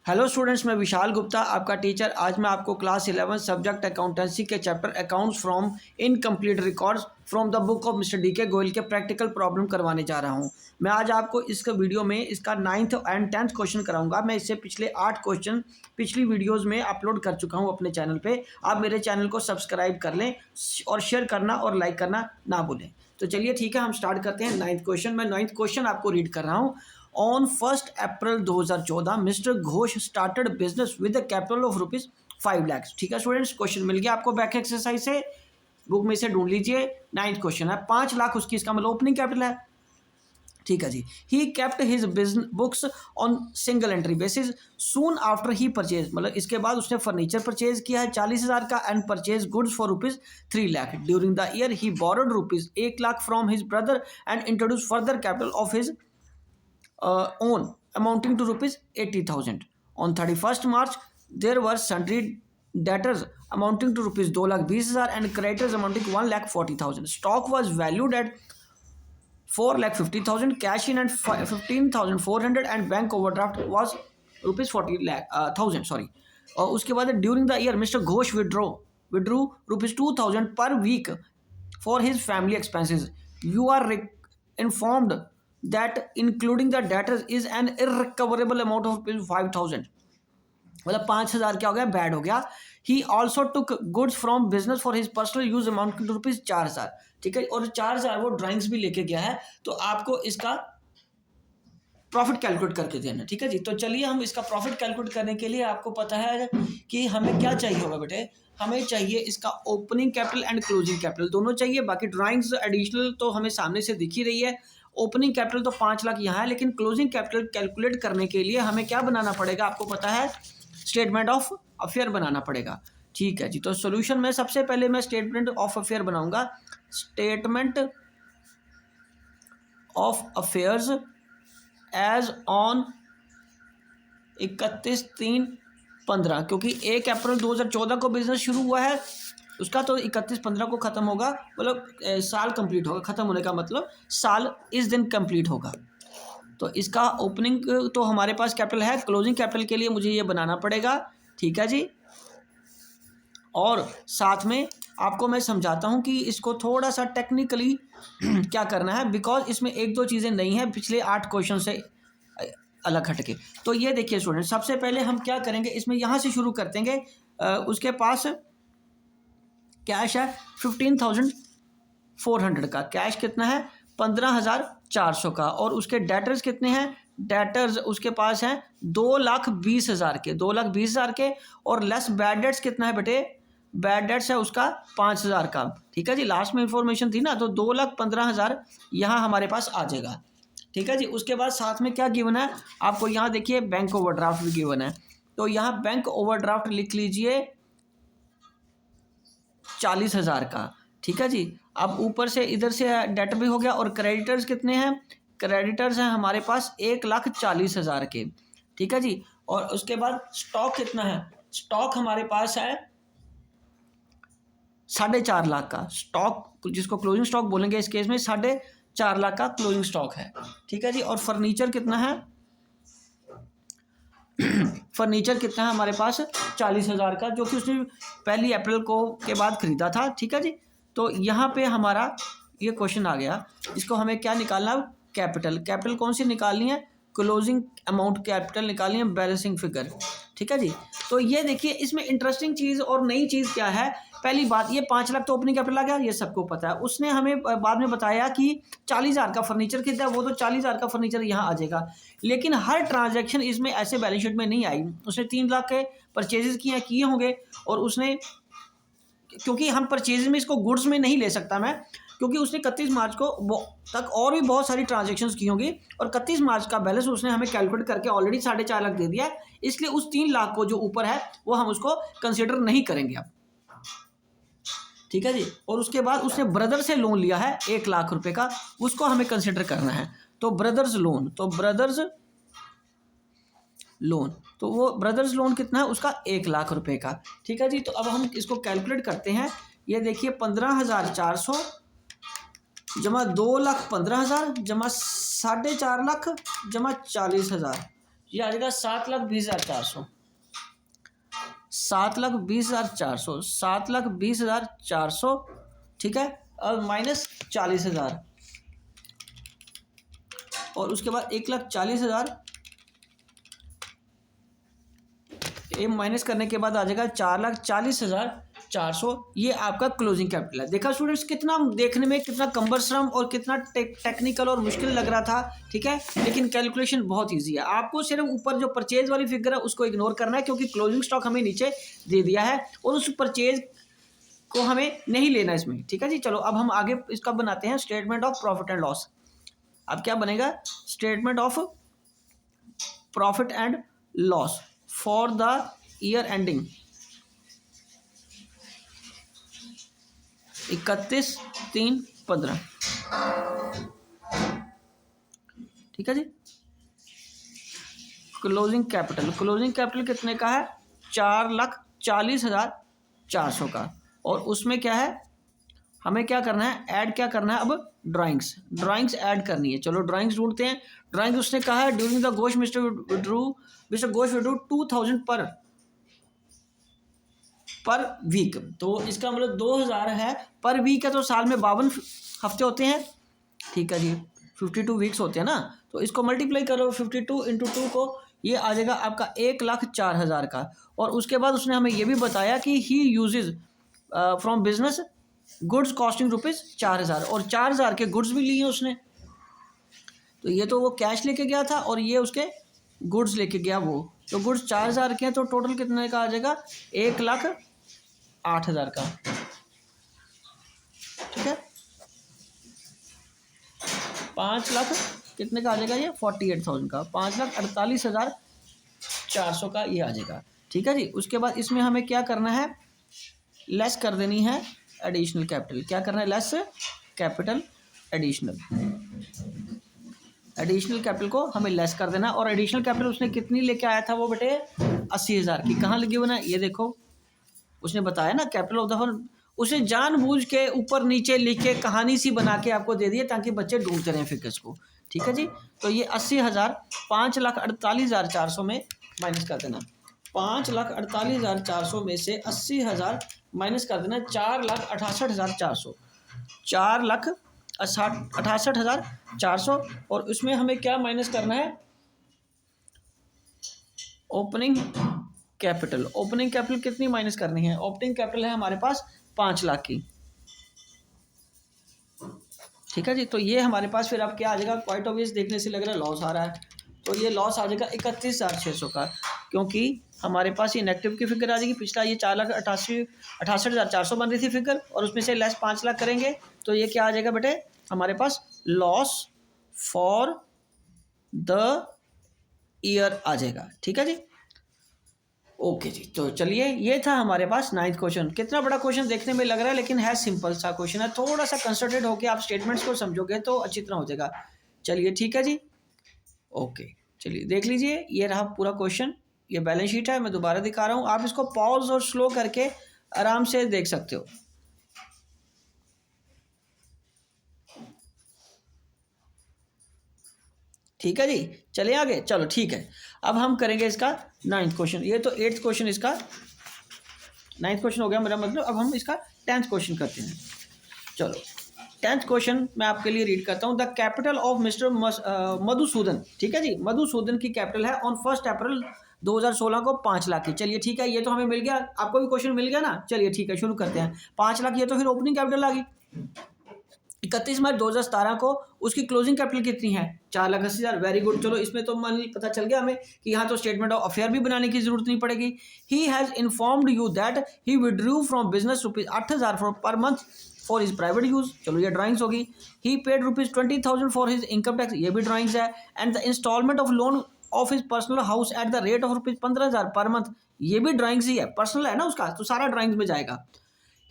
Hello students, मैं विशाल गुप्ता आपका teacher. आज मैं आपको क्लास 11 सब्जेक्ट अकाउंटेंसी के chapter accounts from incomplete records from the book of mister D के गोयल के प्रैक्टिकल प्रॉब्लम करवाने जा रहा हूं। मैं आज आपको इस वीडियो में इसका 9th एंड 10th क्वेश्चन कराऊंगा। मैं इससे पिछले 8 क्वेश्चन पिछली वीडियोज़ में अपलोड कर चुका हूँ अपने चैनल पर। आप मेरे चैनल को सब्सक्राइब कर लें और शेयर करना और लाइक करना ना भूलें। तो चलिए ठीक है, हम स्टार्ट करते हैं 9th क्वेश्चन। मैं 9th क्वेश्चन आपको रीड कर रहा हूँ। On 1 April 2014 mister Ghosh started business with capital of ₹5 lakh. ठीक है स्टूडेंट्स, क्वेश्चन मिल गया आपको बैक एक्सरसाइज से, बुक में से ढूंढ लीजिए। 9th क्वेश्चन है, 5 लाख उसकी, इसका मतलब ओपनिंग कैपिटल है। ठीक है जी। He kept his business books on single entry basis soon after he purchase, मतलब इसके बाद उसने फर्नीचर परचेज किया है 40,000 का and purchase goods for ₹3 lakh. During the year he borrowed ₹1 lakh from his brother and introduce further capital of his own amounting to ₹80,000. On 31st March, there were sundry debtors amounting to ₹2,20,000 and creditors amounting to ₹1,40,000. Stock was valued at ₹4,50,000, cash in at ₹15,400 and bank overdraft was ₹40,000. Sorry. और उसके बाद during the year mister Ghosh withdrew ₹2,000 per week for his family expenses. You are informed that including the debtors is an irrecoverable amount of ₹5,000. मतलब 5,000 क्या हो गया, bad हो गया। He also took goods from business for his personal use amount to ₹4,000। ठीक है, और 4,000 वो ड्राइंग्स भी लेके गया है, तो आपको इसका प्रॉफिट कैलकुलेट करके देना। ठीक है जी। तो चलिए हम इसका प्रॉफिट कैलकुलेट करने के लिए, आपको पता है कि हमें क्या चाहिए होगा बेटे, हमें चाहिए इसका opening capital and closing capital दोनों चाहिए। बाकी ड्राइंग्स एडिशनल तो हमें सामने से दिख ही रही है। ओपनिंग कैपिटल तो 5 लाख यहाँ है, लेकिन क्लोजिंग कैपिटल कैलकुलेट करने के लिए हमें क्या बनाना पड़ेगा, आपको पता है, स्टेटमेंट ऑफ अफेयर बनाना पड़ेगा। ठीक है जी। तो सॉल्यूशन में सबसे पहले मैं स्टेटमेंट ऑफ अफेयर बनाऊंगा। Statement of affairs as on 31/3/15, क्योंकि 1 अप्रैल 2014 को बिजनेस शुरू हुआ है, उसका तो 31/15 को ख़त्म होगा, मतलब साल कंप्लीट होगा। ख़त्म होने का मतलब साल इस दिन कंप्लीट होगा। तो इसका ओपनिंग तो हमारे पास कैपिटल है, क्लोजिंग कैपिटल के लिए मुझे ये बनाना पड़ेगा। ठीक है जी। और साथ में आपको मैं समझाता हूँ कि इसको थोड़ा सा टेक्निकली क्या करना है, बिकॉज इसमें 1-2 चीज़ें नई हैं पिछले 8 क्वेश्चन से अलग हटके। तो ये देखिए स्टूडेंट, सबसे पहले हम क्या करेंगे, इसमें यहाँ से शुरू कर देंगे। उसके पास कैश है 15,400 का, कैश कितना है 15,400 का, और उसके डेटर्स कितने हैं, डेटर्स उसके पास हैं 2,20,000 के, 2,20,000 के, और लेस बैड डेट्स कितना है बेटे, बैड डेट्स है उसका 5,000 का। ठीक है जी, लास्ट में इंफॉर्मेशन थी ना, तो 2,15,000 यहाँ हमारे पास आ जाएगा। ठीक है जी। उसके बाद साथ में क्या गिवन है आपको, यहाँ देखिए बैंक ओवरड्राफ्ट भी गिवन है, तो यहाँ बैंक ओवरड्राफ्ट लिख लीजिए 40,000 का। ठीक है जी। अब ऊपर से इधर से डेट भी हो गया, और क्रेडिटर्स कितने हैं, क्रेडिटर्स हैं हमारे पास 1,40,000 के। ठीक है जी। और उसके बाद स्टॉक कितना है, स्टॉक हमारे पास है 4.5 लाख का स्टॉक, जिसको क्लोजिंग स्टॉक बोलेंगे इस केस में, 4.5 लाख का क्लोजिंग स्टॉक है। ठीक है जी। और फर्नीचर कितना है, फर्नीचर कितना है हमारे पास 40,000 का, जो कि उसने 1 अप्रैल को के बाद ख़रीदा था। ठीक है जी। तो यहाँ पे हमारा ये क्वेश्चन आ गया, इसको हमें क्या निकालना है, कैपिटल। कैपिटल कौन सी निकालनी है, क्लोजिंग अमाउंट कैपिटल निकालनी है, बैलेंसिंग फिगर। ठीक है जी। तो ये देखिए, इसमें इंटरेस्टिंग चीज़ और नई चीज़ क्या है, पहली बात ये 5 लाख तो ओपनिंग कैपिटल आ गया, ये सबको पता है। उसने हमें बाद में बताया कि 40,000 का फर्नीचर खरीदा है, वो तो 40,000 का फर्नीचर यहाँ आ जाएगा, लेकिन हर ट्रांजैक्शन इसमें ऐसे बैलेंस शीट में नहीं आई। उसने 3 लाख के परचेजेस किए होंगे, और उसने, क्योंकि हम परचेज में इसको गुड्स में नहीं ले सकता मैं, क्योंकि उसने 31 मार्च को तक और भी बहुत सारी ट्रांजैक्शंस की होंगी, और 31 मार्च का बैलेंस उसने हमें कैलकुलेट करके ऑलरेडी 4.5 लाख दे दिया है, इसलिए उस 3 लाख को जो ऊपर है वो हम उसको कंसिडर नहीं करेंगे अब। ठीक है जी। और उसके बाद उसने ब्रदर से लोन लिया है 1 लाख रुपए का, उसको हमें कंसिडर करना है। तो ब्रदर्स लोन, तो ब्रदर्स लोन, तो वो ब्रदर्स लोन कितना है उसका 1 लाख रुपए का। ठीक है जी। तो अब हम इसको कैलकुलेट करते हैं। ये देखिए 15,400 जमा 2,15,000 जमा 4.5 लाख जमा 40,000, ये आ जाएगा 7,20,400, 7,20,400, 7,20,400, ठीक है, और माइनस 40,000, और उसके बाद 1,40,000, ये माइनस करने के बाद आ जाएगा 4,40,400। ये आपका क्लोजिंग कैपिटल है। देखा स्टूडेंट्स, कितना देखने में कितना कम्बरसम और कितना टेक्निकल और मुश्किल लग रहा था, ठीक है, लेकिन कैलकुलेशन बहुत इजी है। आपको सिर्फ ऊपर जो परचेज वाली फिगर है उसको इग्नोर करना है, क्योंकि क्लोजिंग स्टॉक हमें नीचे दे दिया है और उस परचेज को हमें नहीं लेना इसमें, ठीक है जी। चलो अब हम आगे इसका बनाते हैं statement of profit and loss. अब क्या बनेगा, statement of profit and loss for the year ending 31/3/15, ठीक है जी। क्लोजिंग कैपिटल कितने का है, 4,40,400 का, और उसमें क्या है, हमें क्या करना है, ऐड क्या करना है, अब ड्राइंग्स ऐड करनी है। चलो ड्राइंग्स ढूंढते हैं। ड्राइंग्स उसने कहा है during the Ghosh mister Ghosh withdrew 2,000 per week, तो इसका मतलब 2,000 है पर वीक है, तो साल में 52 हफ्ते होते हैं, ठीक है जी, 52 वीक्स होते हैं ना, तो इसको मल्टीप्लाई करो 52 × 2 को, ये आ जाएगा आपका 1,04,000 का। और उसके बाद उसने हमें ये भी बताया कि he uses from business goods costing ₹4,000, और 4,000 के गुड्स भी लिए उसने। तो ये तो वो कैश लेके गया था और ये उसके गुड्स लेके गया वो, तो गुड्स 4,000 के हैं, तो टोटल कितने का आ जाएगा, 1,08,000 का, ठीक है। 5 लाख कितने का आ जाएगा, ये 48,000 का, 5,48,400 का ये आ जाएगा, ठीक है जी। उसके बाद इसमें हमें क्या करना है, लेस कर देनी है एडिशनल कैपिटल। क्या करना है, लेस कैपिटल एडिशनल कैपिटल को हमें लेस कर देना। और एडिशनल कैपिटल उसने कितनी लेके आया था वो बेटे, 80,000 की। कहाँ लगी हुई ना, ये देखो उसने बताया ना, कैपिटल ऑफ द फर्म, उसे जानबूझ के ऊपर नीचे लिख के कहानी सी बना के आपको दे दिए ताकि बच्चे ढूंढते रहें फिगर्स को, ठीक है जी। तो ये 80,000 5,48,400 में माइनस कर देना, 5,48,400 में से 80,000 माइनस कर देना 4,68,400, 4,68,400, और उसमें हमें क्या माइनस करना है, ओपनिंग कैपिटल कितनी माइनस करनी है, ओपनिंग कैपिटल है हमारे पास 5 लाख की, ठीक है जी। तो ये हमारे पास फिर अब क्या आ जाएगा, क्वाइट ऑब्वियस देखने से लग रहा है लॉस आ रहा है, तो ये लॉस आ जाएगा 31,600 का, क्योंकि हमारे पास ये नेगेटिव की फिगर आ जाएगी। पिछला ये 4,68,400 बन रही थी फिगर, और उसमें से लेस 5 लाख करेंगे, तो ये क्या आ जाएगा बेटे, हमारे पास लॉस फॉर द ईयर आ जाएगा, ठीक है जी। ओके जी, तो चलिए ये था हमारे पास 9th क्वेश्चन। कितना बड़ा क्वेश्चन देखने में लग रहा है, लेकिन है सिंपल सा क्वेश्चन है, थोड़ा सा कंसंट्रेट होकर आप स्टेटमेंट्स को समझोगे तो अच्छी तरह हो जाएगा। चलिए ठीक है जी, ओके, चलिए देख लीजिए, ये रहा पूरा क्वेश्चन, ये बैलेंस शीट है, मैं दोबारा दिखा रहा हूँ, आप इसको पॉज और स्लो करके आराम से देख सकते हो। ठीक है जी, चलिए आगे, चलो ठीक है। अब हम करेंगे इसका 9th क्वेश्चन, ये तो 8th क्वेश्चन, इसका 9th क्वेश्चन हो गया मेरा मतलब। अब हम इसका 10th क्वेश्चन करते हैं। चलो 10th क्वेश्चन मैं आपके लिए रीड करता हूँ। The capital of mister Madhusudan, ठीक है जी, मधुसूदन की कैपिटल है ऑन 1 अप्रैल 2016 को 5 लाख की। चलिए ठीक है, ये तो हमें मिल गया, आपको भी क्वेश्चन मिल गया ना। चलिए ठीक है, शुरू करते हैं। 5 लाख, ये तो फिर ओपनिंग कैपिटल आ गई। 31 मार्च 2017 को उसकी क्लोजिंग कैपिटल कितनी है, 4,80,000। वेरी गुड, चलो इसमें तो मान पता चल गया हमें कि यहाँ तो स्टेटमेंट ऑफ अफेयर भी बनाने की जरूरत नहीं पड़ेगी। He has informed you that he withdrew from business ₹8,000 per month for his private use. चलो ये ड्राइंग्स होगी। He paid ₹20,000 for his income tax, ये भी ड्राइंग्स है। And the instalment of loan of his personal house at the rate of ₹15,000 per month, ये भी drawings ही है, personal है ना उसका, तो सारा ड्राइंग्स में जाएगा।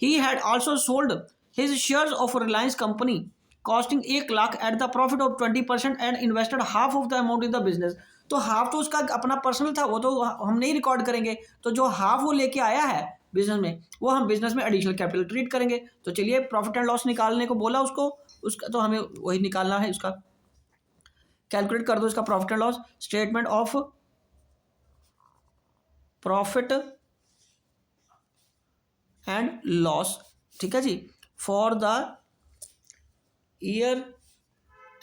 He had also sold his shares of Reliance company costing 1 lakh at the profit of 20% and invested half of the amount in the business. तो हाफ तो उसका अपना पर्सनल था, वो तो हम नहीं रिकॉर्ड करेंगे, तो जो हाफ वो लेके आया है बिजनेस में, वो हम बिजनेस में एडिशनल कैपिटल ट्रीट करेंगे। तो चलिए प्रॉफिट एंड लॉस निकालने को बोला उसको, उसका तो हमें वही निकालना है, उसका कैलकुलेट कर दो इसका profit and loss. Statement of profit and loss, ठीक है जी, फॉर द ईयर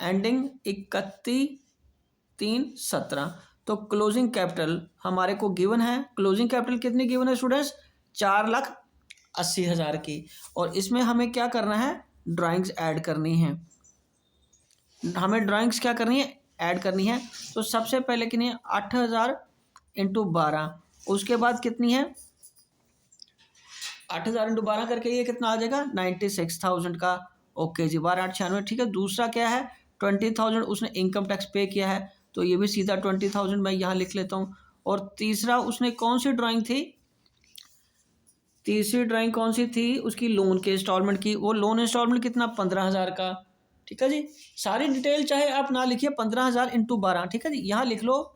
एंडिंग 31/3/17। तो क्लोजिंग कैपिटल हमारे को गिवन है, क्लोजिंग कैपिटल कितनी गिवन है स्टूडेंट्स, 4,80,000 की। और इसमें हमें क्या करना है, ड्राइंग्स ऐड करनी है, हमें ड्राइंग्स क्या करनी है, ऐड करनी है। तो सबसे पहले कितनी है, 8,000 इंटू 12, उसके बाद कितनी है 8,000 इंटू 12 करके ये कितना आ जाएगा 96,000 का। ओके जी, 12,896, ठीक है। दूसरा क्या है 20,000 उसने इनकम टैक्स पे किया है, तो ये भी सीधा 20,000 मैं यहाँ लिख लेता हूँ। और तीसरा उसने कौन सी ड्राइंग थी, तीसरी ड्राइंग कौन सी थी उसकी, लोन के इंस्टॉलमेंट की। वो लोन इंस्टॉलमेंट कितना 15,000 का, ठीक है जी। सारी डिटेल चाहे आप ना लिखिए, 15,000 इंटू 12, ठीक है जी, यहाँ लिख लो।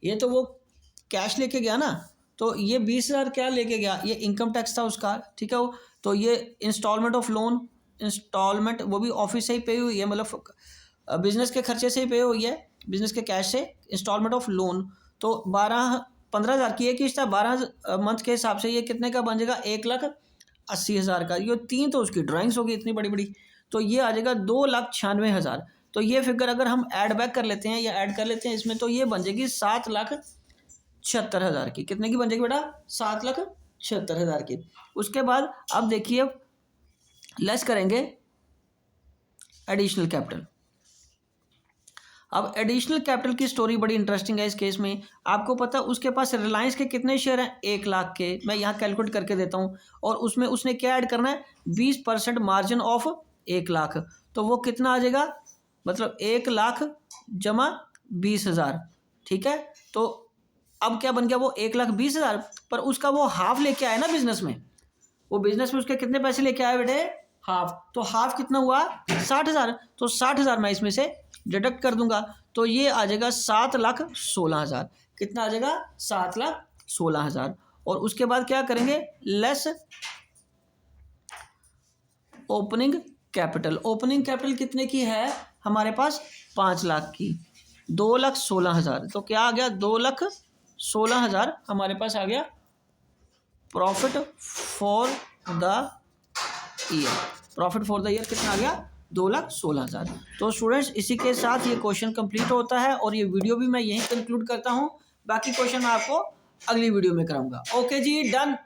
ये तो वो कैश लेके गया ना, तो ये 20,000 क्या लेके गया, ये इनकम टैक्स था उसका, ठीक है। वो तो ये इंस्टॉलमेंट ऑफ लोन, इंस्टॉलमेंट वो भी ऑफिस से ही पे हुई है, मतलब बिजनेस के खर्चे से ही पे हुई है, बिजनेस के कैश से। इंस्टॉलमेंट ऑफ लोन तो 15,000 की एक किस्त है, 12 मंथ के हिसाब से ये कितने का बन जाएगा, 1,80,000 का। ये तीन तो उसकी ड्राइंग्स होगी इतनी बड़ी बड़ी, तो ये आ जाएगा 2,96,000। तो ये फिगर अगर हम ऐड बैक कर लेते हैं या ऐड कर लेते हैं इसमें, तो ये बन जाएगी 7,76,000 की। कितने की बन जाएगी बेटा, 7,76,000 की। उसके बाद अब देखिए लेस करेंगे एडिशनल कैपिटल। अब एडिशनल कैपिटल की स्टोरी बड़ी इंटरेस्टिंग है इस केस में। आपको पता है उसके पास रिलायंस के कितने शेयर हैं, 1,00,000 के। मैं यहाँ कैलकुलेट करके देता हूँ। और उसमें उसने क्या ऐड करना है, 20% मार्जिन ऑफ 1,00,000। तो वो कितना आ जाएगा, मतलब 1,00,000 जमा 20,000, ठीक है। तो अब क्या बन गया, वो 1,20,000, पर उसका वो हाफ लेके आया ना बिजनेस में। वो बिजनेस में उसके कितने पैसे लेके आए बेटे, हाफ। तो हाफ कितना हुआ 60,000। तो 60,000 मैं इसमें से डिडक्ट कर दूंगा, तो ये आ जाएगा 7,16,000। कितना आ जाएगा 7,16,000। और उसके बाद क्या करेंगे, less opening capital. Opening capital कितने की है हमारे पास, 5,00,000 की, 2,16,000। तो क्या आ गया 2,16,000 हमारे पास आ गया profit for the year. Profit for the year कितना आ गया, 2,16,000। तो स्टूडेंट्स इसी के साथ ये क्वेश्चन कंप्लीट होता है और ये वीडियो भी मैं यहीं कंक्लूड करता हूँ। बाकी क्वेश्चन मैं आपको अगली वीडियो में कराऊंगा। ओके जी, डन।